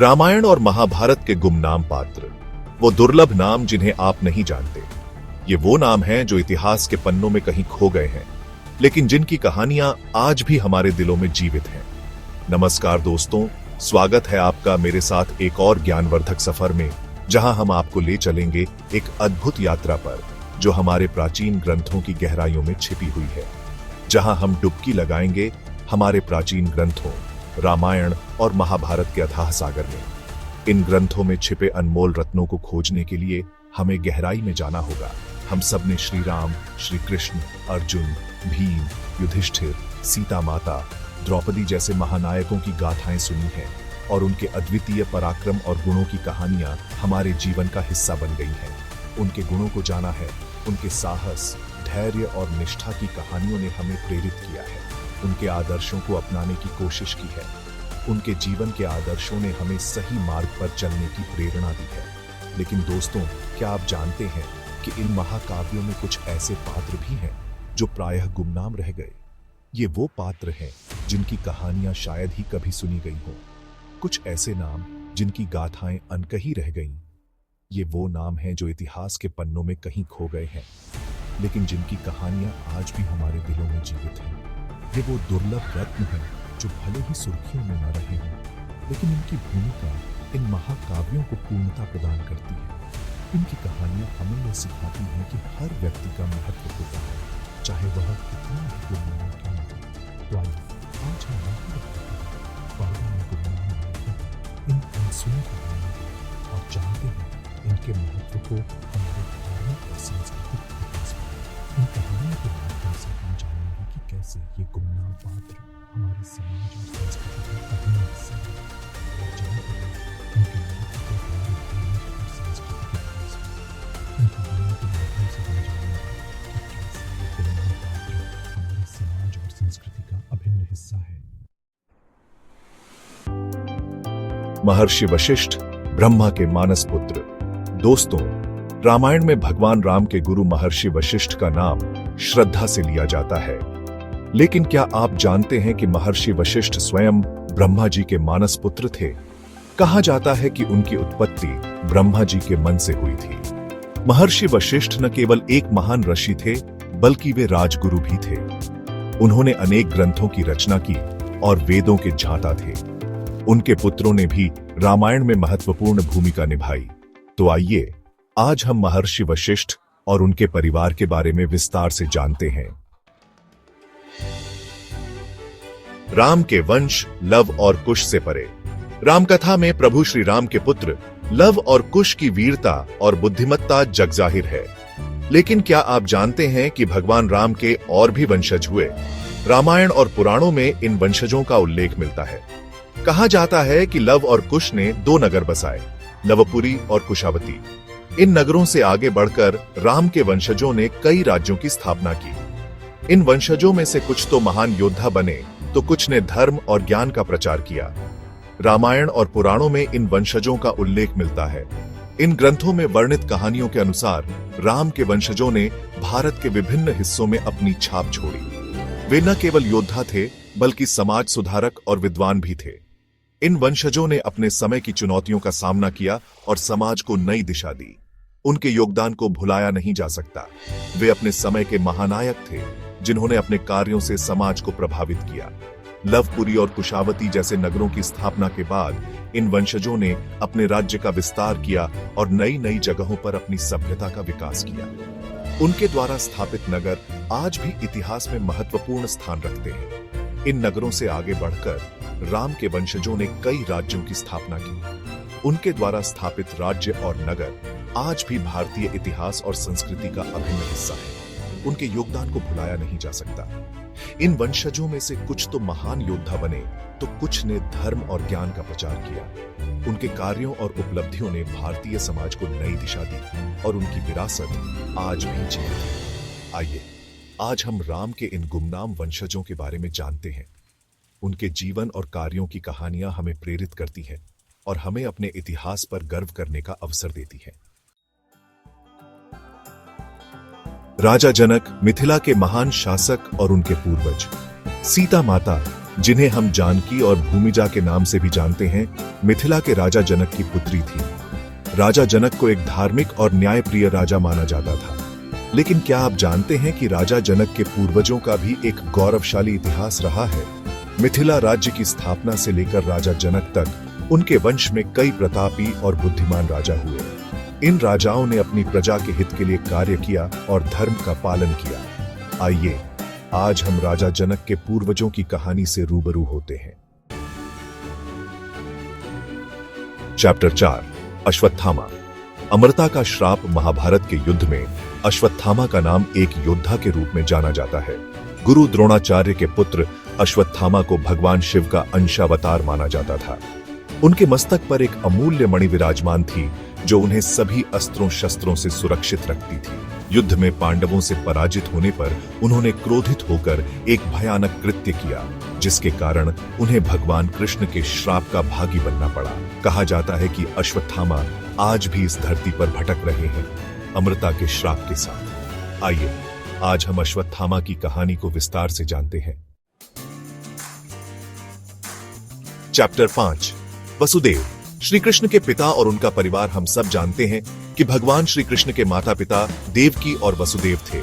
रामायण और महाभारत के गुमनाम पात्र, वो दुर्लभ नाम जिन्हें आप नहीं जानते। ये वो नाम हैं जो इतिहास के पन्नों में कहीं खो गए हैं, लेकिन जिनकी कहानियां आज भी हमारे दिलों में जीवित हैं। नमस्कार दोस्तों, स्वागत है आपका मेरे साथ एक और ज्ञानवर्धक सफर में, जहां हम आपको ले चलेंगे एक अद्भुत यात्रा पर, जो हमारे प्राचीन ग्रंथों की गहराइयों में छिपी हुई है। जहां हम डुबकी लगाएंगे हमारे प्राचीन ग्रंथों रामायण और महाभारत के अथाह सागर में। इन ग्रंथों में छिपे अनमोल रत्नों को खोजने के लिए हमें गहराई में जाना होगा। हम सब ने श्री राम, श्री कृष्ण, अर्जुन, भीम, युधिष्ठिर, सीता माता, द्रौपदी जैसे महानायकों की गाथाएं सुनी हैं और उनके अद्वितीय पराक्रम और गुणों की कहानियां हमारे जीवन का हिस्सा बन गई हैं। उनके गुणों को जाना है, उनके साहस, धैर्य और निष्ठा की कहानियों ने हमें प्रेरित किया है। उनके आदर्शों को अपनाने की कोशिश की है। उनके जीवन के आदर्शों ने हमें सही मार्ग पर चलने की प्रेरणा दी है। लेकिन दोस्तों, क्या आप जानते हैं कि इन महाकाव्यों में कुछ ऐसे पात्र भी हैं जो प्रायः गुमनाम रह गए? ये वो पात्र हैं जिनकी कहानियां शायद ही कभी सुनी गई हो। कुछ ऐसे नाम जिनकी गाथाएं अनकही रह गईं। ये वो नाम हैं जो इतिहास के पन्नों में कहीं खो गए हैं, लेकिन जिनकी कहानियां आज भी हमारे दिलों में जीवित हैं। ये वो दुर्लभ रत्न हैं जो भले ही सुर्खियों में न रहे हों, लेकिन इनकी भूमिका इन महाकाव्यों को पूर्णता प्रदान करती है। इनकी कहानियां हमें यह सिखाती हैं कि हर व्यक्ति का महत्व होता है, चाहे वह कितना भी गुमनाम क्यों न हो। तो आइए आज हम इन अनसुनी कहानियों को और जानते हैं इनके महत्व को हमारे धार्मिक और सांस्कृतिक इतिहास में। इन कहानियों के माध्यम से हम जानेंगे कि कैसे ये गुमनाम पात्र हमारे समाज और संस्कृति का अभिन्न हिस्सा है, और जानेंगे इनके महत्व को हमारे धार्मिक और सांस्कृतिक इतिहास में। इन कहानियों के माध्यम से हम जानेंगे कि कैसे ये गुमनाम पात्र हमारे समाज और संस्कृति का अभिन्न हिस्सा है। महर्षि वशिष्ठ, ब्रह्मा के मानस पुत्र। दोस्तों, रामायण में भगवान राम के गुरु महर्षि वशिष्ठ का नाम श्रद्धा से लिया जाता है। लेकिन क्या आप जानते हैं कि महर्षि वशिष्ठ स्वयं ब्रह्मा जी के मानस पुत्र थे? कहा जाता है कि उनकी उत्पत्ति ब्रह्मा जी के मन से हुई थी। महर्षि वशिष्ठ न केवल एक महान ऋषि थे, बल्कि वे राजगुरु भी थे। उन्होंने अनेक ग्रंथों की रचना की और वेदों के ज्ञाता थे। उनके पुत्रों ने भी रामायण में महत्वपूर्ण भूमिका निभाई। तो आइए आज हम महर्षि वशिष्ठ और उनके परिवार के बारे में विस्तार से जानते हैं। राम के वंश लव और कुश से परे। रामकथा में प्रभु श्री राम के पुत्र लव और कुश की वीरता और बुद्धिमत्ता जगजाहिर है। लेकिन क्या आप जानते हैं कि भगवान राम के और भी वंशज हुए? रामायण और पुराणों में इन वंशजों का उल्लेख मिलता है। कहा जाता है कि लव और कुश ने दो नगर बसाए, लवपुरी और कुशावती। इन नगरों से आगे बढ़कर राम के वंशजों ने कई राज्यों की स्थापना की। इन वंशजों में से कुछ तो महान योद्धा बने, तो कुछ ने धर्म और ज्ञान का प्रचार किया। रामायण और पुराणों में इन वंशजों का उल्लेख मिलता है। इन ग्रंथों में वर्णित कहानियों के अनुसार राम के वंशजों ने भारत के विभिन्न हिस्सों में अपनी छाप छोड़ी। वे न केवल योद्धा थे, बल्कि समाज सुधारक और विद्वान भी थे। इन वंशजों ने अपने समय की चुनौतियों का सामना किया और समाज को नई दिशा दी। उनके योगदान को भुलाया नहीं जा सकता। वे अपने समय के महानायक थे, जिन्होंने अपने कार्यों से समाज को प्रभावित किया। लवपुरी और कुशावती जैसे नगरों की स्थापना के बाद इन वंशजों ने अपने राज्य का विस्तार किया और नई नई जगहों पर अपनी सभ्यता का विकास किया। उनके द्वारा स्थापित नगर आज भी इतिहास में महत्वपूर्ण स्थान रखते हैं। इन नगरों से आगे बढ़कर राम के वंशजों ने कई राज्यों की स्थापना की। उनके द्वारा स्थापित राज्य और नगर आज भी भारतीय इतिहास और संस्कृति का अभिन्न हिस्सा है। उनके योगदान को भुलाया नहीं जा सकता। इन वंशजों में से कुछ तो महान योद्धा बने, तो कुछ ने धर्म और ज्ञान का प्रचार किया। उनके कार्यों और उपलब्धियों ने भारतीय समाज को नई दिशा दी और उनकी विरासत आज भी जीवित है। आइए आज हम राम के इन गुमनाम वंशजों के बारे में जानते हैं। उनके जीवन और कार्यों की कहानियां हमें प्रेरित करती हैं और हमें अपने इतिहास पर गर्व करने का अवसर देती हैं। राजा जनक, मिथिला के महान शासक और उनके पूर्वज। सीता माता, जिन्हें हम जानकी और भूमिजा के नाम से भी जानते हैं, मिथिला के राजा जनक की पुत्री थी। राजा जनक को एक धार्मिक और न्यायप्रिय राजा माना जाता था। लेकिन क्या आप जानते हैं कि राजा जनक के पूर्वजों का भी एक गौरवशाली इतिहास रहा है? मिथिला राज्य की स्थापना से लेकर राजा जनक तक उनके वंश में कई प्रतापी और बुद्धिमान राजा हुए। इन राजाओं ने अपनी प्रजा के हित के लिए कार्य किया और धर्म का पालन किया। आइए आज हम राजा जनक के पूर्वजों की कहानी से रूबरू होते हैं। चैप्टर 4, अश्वत्थामा। अमरता का श्राप। महाभारत के युद्ध में अश्वत्थामा का नाम एक योद्धा के रूप में जाना जाता है। गुरु द्रोणाचार्य के पुत्र अश्वत्थामा को भगवान शिव का अंशावतार माना जाता था। उनके मस्तक पर एक अमूल्य मणि विराजमान थी जो उन्हें सभी अस्त्रों शस्त्रों से सुरक्षित रखती थी। युद्ध में पांडवों से पराजित होने पर उन्होंने क्रोधित होकर एक भयानक कृत्य किया, जिसके कारण उन्हें भगवान कृष्ण के श्राप का भागी बनना पड़ा। कहा जाता है कि अश्वत्थामा आज भी इस धरती पर भटक रहे हैं, अमृता के श्राप के साथ। आइए आज हम अश्वत्थामा की कहानी को विस्तार से जानते हैं। चैप्टर 5, वसुदेव। श्री कृष्ण के पिता और उनका परिवार। हम सब जानते हैं कि भगवान श्री कृष्ण के माता पिता देवकी और वसुदेव थे।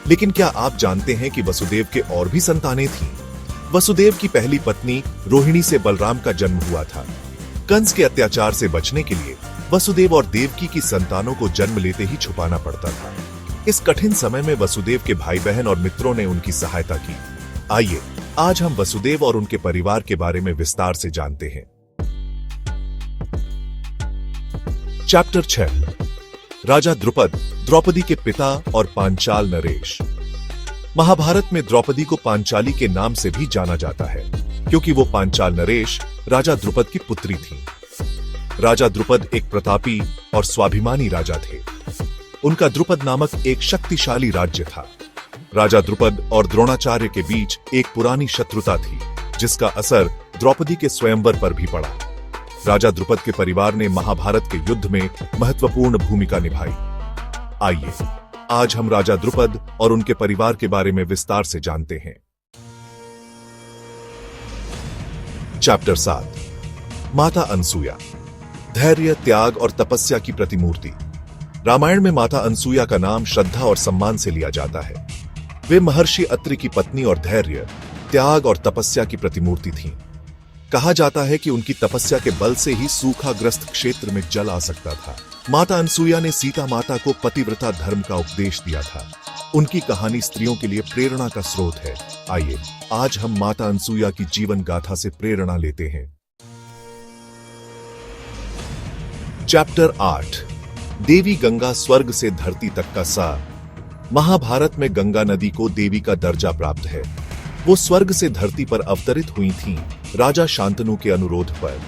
लेकिन क्या आप जानते हैं कि वसुदेव के और भी संतानें थीं? वसुदेव की पहली पत्नी रोहिणी से बलराम का जन्म हुआ था। कंस के अत्याचार से बचने के लिए वसुदेव और देवकी की संतानों को जन्म लेते ही छुपाना पड़ता था। इस कठिन समय में वसुदेव के भाई बहन और मित्रों ने उनकी सहायता की। आइए आज हम वसुदेव और उनके परिवार के बारे में विस्तार से जानते हैं। चैप्टर 6, राजा द्रुपद। द्रौपदी के पिता और पांचाल नरेश। महाभारत में द्रौपदी को पांचाली के नाम से भी जाना जाता है, क्योंकि वो पांचाल नरेश राजा द्रुपद की पुत्री थी। राजा द्रुपद एक प्रतापी और स्वाभिमानी राजा थे। उनका द्रुपद नामक एक शक्तिशाली राज्य था। राजा द्रुपद और द्रोणाचार्य के बीच एक पुरानी शत्रुता थी, जिसका असर द्रौपदी के स्वयंवर पर भी पड़ा। राजा द्रुपद के परिवार ने महाभारत के युद्ध में महत्वपूर्ण भूमिका निभाई। आइए आज हम राजा द्रुपद और उनके परिवार के बारे में विस्तार से जानते हैं। चैप्टर 7, माता अनसुया। धैर्य, त्याग और तपस्या की प्रतिमूर्ति। रामायण में माता अनसुया का नाम श्रद्धा और सम्मान से लिया जाता है। वे महर्षि अत्रि की पत्नी और धैर्य, त्याग और तपस्या की प्रतिमूर्ति थीं। कहा जाता है कि उनकी तपस्या के बल से ही सूखाग्रस्त क्षेत्र में जल आ सकता था। माता अनसुया ने सीता माता को पतिव्रता धर्म का उपदेश दिया था। उनकी कहानी स्त्रियों के लिए प्रेरणा का स्रोत है। आइए आज हम माता अनसुया की जीवन गाथा से प्रेरणा लेते हैं। चैप्टर 8, देवी गंगा। स्वर्ग से धरती तक का सार। महाभारत में गंगा नदी को देवी का दर्जा प्राप्त है। वो स्वर्ग से धरती पर अवतरित हुई थीं, राजा शांतनु के अनुरोध पर।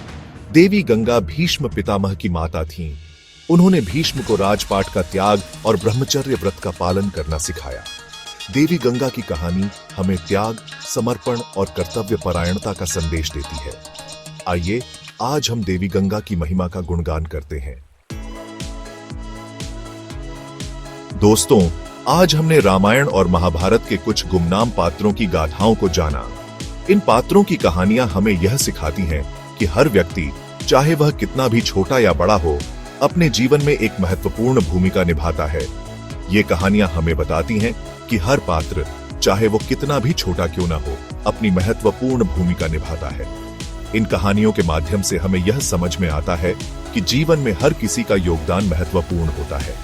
देवी गंगा भीष्म पितामह की माता थीं। उन्होंने भीष्म को राजपाट का त्याग और ब्रह्मचर्य व्रत का पालन करना सिखाया। देवी गंगा की कहानी हमें त्याग, समर्पण और कर्तव्य परायणता का संदेश देती है। आइए आज हम देवी गंगा की महिमा का गुणगान करते हैं। दोस्तों, आज हमने रामायण और महाभारत के कुछ गुमनाम पात्रों की गाथाओं को जाना। इन पात्रों की कहानियां हमें यह सिखाती हैं कि हर व्यक्ति, चाहे वह कितना भी छोटा या बड़ा हो, अपने जीवन में एक महत्वपूर्ण भूमिका निभाता है। ये कहानियां हमें बताती हैं कि हर पात्र, चाहे वो कितना भी छोटा क्यों ना हो, अपनी महत्वपूर्ण भूमिका निभाता है। इन कहानियों के माध्यम से हमें यह समझ में आता है कि जीवन में हर किसी का योगदान महत्वपूर्ण होता है।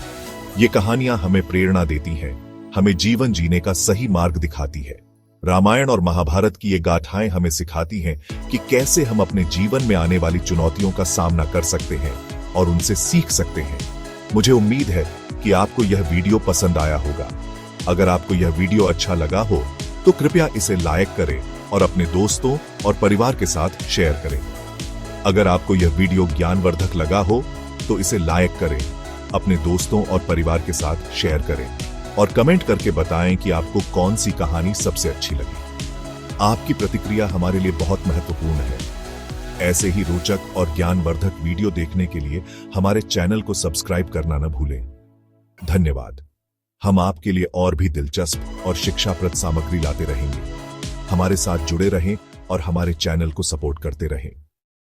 ये कहानियां हमें प्रेरणा देती हैं, हमें जीवन जीने का सही मार्ग दिखाती है। रामायण और महाभारत की ये गाथाएं हमें सिखाती हैं कि कैसे हम अपने जीवन में आने वाली चुनौतियों का सामना कर सकते हैं और उनसे सीख सकते हैं। मुझे उम्मीद है कि आपको यह वीडियो पसंद आया होगा। अगर आपको यह वीडियो अच्छा लगा हो तो कृपया इसे लाइक करें और अपने दोस्तों और परिवार के साथ शेयर करें। अगर आपको यह वीडियो ज्ञानवर्धक लगा हो तो इसे लाइक करें, अपने दोस्तों और परिवार के साथ शेयर करें और कमेंट करके बताएं कि आपको कौन सी कहानी सबसे अच्छी लगी। आपकी प्रतिक्रिया हमारे लिए बहुत महत्वपूर्ण है। ऐसे ही रोचक और ज्ञानवर्धक वीडियो देखने के लिए हमारे चैनल को सब्सक्राइब करना न भूलें। धन्यवाद। हम आपके लिए और भी दिलचस्प और शिक्षाप्रद सामग्री लाते रहेंगे। हमारे साथ जुड़े रहें और हमारे चैनल को सपोर्ट करते रहें।